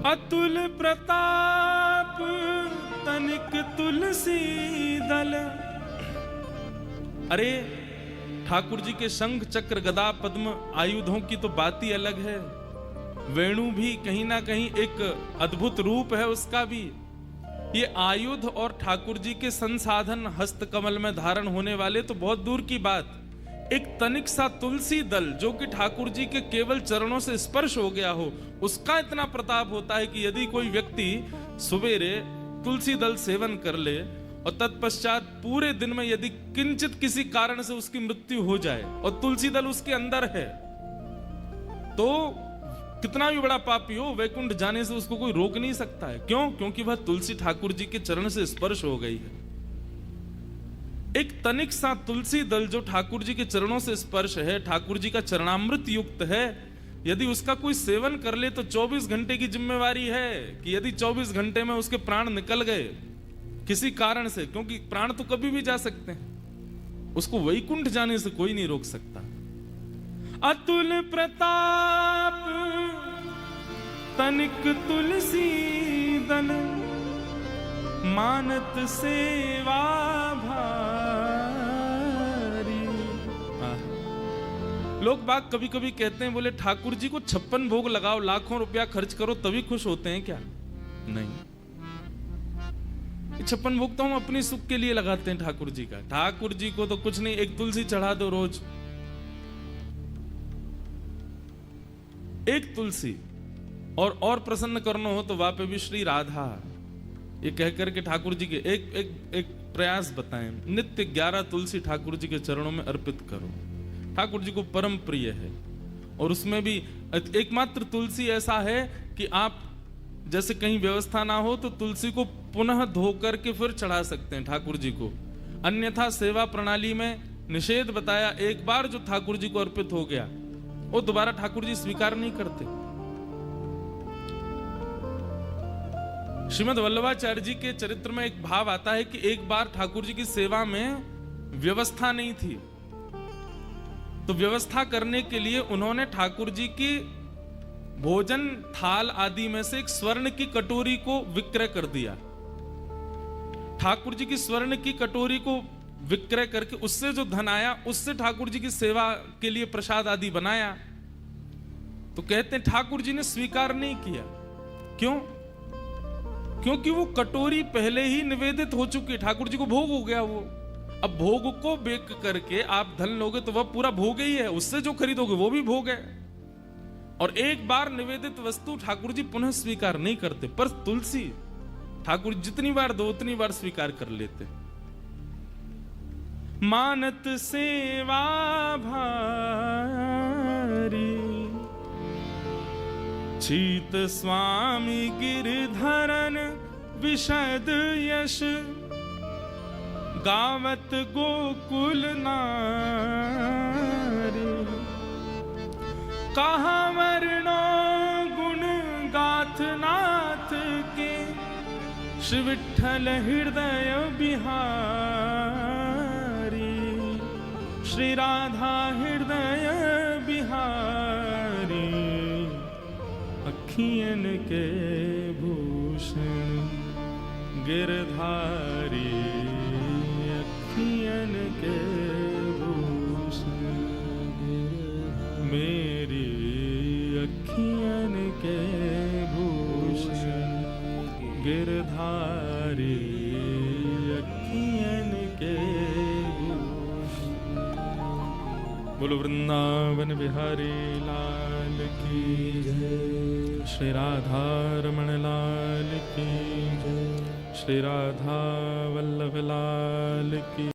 अतुल प्रताप तनिक तुलसी दल। अरे ठाकुर जी के शंख चक्र गदा पद्म आयुधों की तो बात ही अलग है। वेणु भी कहीं ना कहीं एक अद्भुत रूप है उसका भी। ये आयुध और ठाकुर जी के संसाधन हस्त कमल में धारण होने वाले तो बहुत दूर की बात, एक तनिक सा तुलसी दल जो कि ठाकुर जी के केवल चरणों से स्पर्श हो गया हो, उसका इतना प्रताप होता है कि यदि कोई व्यक्ति सवेरे तुलसी दल सेवन कर ले और तत्पश्चात पूरे दिन में यदि किंचित किसी कारण से उसकी मृत्यु हो जाए और तुलसी दल उसके अंदर है, तो कितना भी बड़ा पापी हो वैकुंठ जाने से उसको कोई रोक नहीं सकता है। क्यों? क्योंकि वह तुलसी ठाकुर जी के चरण से स्पर्श हो गई है। एक तनिक सा तुलसी दल जो ठाकुर जी के चरणों से स्पर्श है, ठाकुर जी का चरणामृत युक्त है, यदि उसका कोई सेवन कर ले तो 24 घंटे की जिम्मेवारी है कि यदि 24 घंटे में उसके प्राण निकल गए किसी कारण से, क्योंकि प्राण तो कभी भी जा सकते हैं, उसको वैकुंठ जाने से कोई नहीं रोक सकता। अतुल प्रताप तनिक तुलसी दल, मानत सेवा भारी। लोग बाग कभी कभी कहते हैं, बोले ठाकुर जी को 56 भोग लगाओ, लाखों रुपया खर्च करो तभी खुश होते हैं क्या? नहीं, 56 भोग तो हम अपनी सुख के लिए लगाते हैं ठाकुर जी का। ठाकुर जी को तो कुछ नहीं, एक तुलसी चढ़ा दो रोज, एक तुलसी। और प्रसन्न करना हो तो वहां पे भी श्री राधा, ये कहकर के ठाकुर जी के एक प्रयास बताएं, नित्य 11 तुलसी ठाकुर जी के चरणों में अर्पित करो। ठाकुर जी को परम प्रिय है। और उसमें भी एकमात्र तुलसी ऐसा है कि आप जैसे कहीं व्यवस्था ना हो तो तुलसी को पुनः धो करके फिर चढ़ा सकते हैं ठाकुर जी को। अन्यथा सेवा प्रणाली में निषेध बताया, एक बार जो ठाकुर जी को अर्पित हो गया वो दोबारा ठाकुर जी स्वीकार नहीं करते। श्रीमद् वल्लभाचार्य जी के चरित्र में एक भाव आता है कि एक बार ठाकुर जी की सेवा में व्यवस्था नहीं थी, तो व्यवस्था करने के लिए उन्होंने ठाकुर जी की भोजन थाल आदि में से एक स्वर्ण की कटोरी को विक्रय कर दिया। ठाकुर जी की स्वर्ण की कटोरी को विक्रय करके उससे जो धन आया उससे ठाकुर जी की सेवा के लिए प्रसाद आदि बनाया। तो कहते हैं ठाकुर जी ने स्वीकार नहीं किया। क्यों? क्योंकि वो कटोरी पहले ही निवेदित हो चुकी है, ठाकुर जी को भोग हो गया वो। अब भोग को बेक करके आप धन लोगे तो वह पूरा भोग ही है, उससे जो खरीदोगे वो भी भोग है। और एक बार निवेदित वस्तु ठाकुर जी पुनः स्वीकार नहीं करते, पर तुलसी ठाकुर जितनी बार दो उतनी बार स्वीकार कर लेते। मानत सेवा भारी, चीत स्वामी गिरधरन विशद यश, गावत गोकुल नारी। कहा वर्णो गुण गाथ नाथ के, श्री विठ्ठल हृदय बिहारी, श्री राधा हृदय बिहारी। अखियन के भूषण गिरधारी, अखियन के भूषण मेरी अखियन के भूषण गिरधारी, अखियन के भूषण। बोलो वृंदावन बिहारी लाल की जय, श्री राधा रमण लाल की जय, श्री राधा वल्लभ लाल की।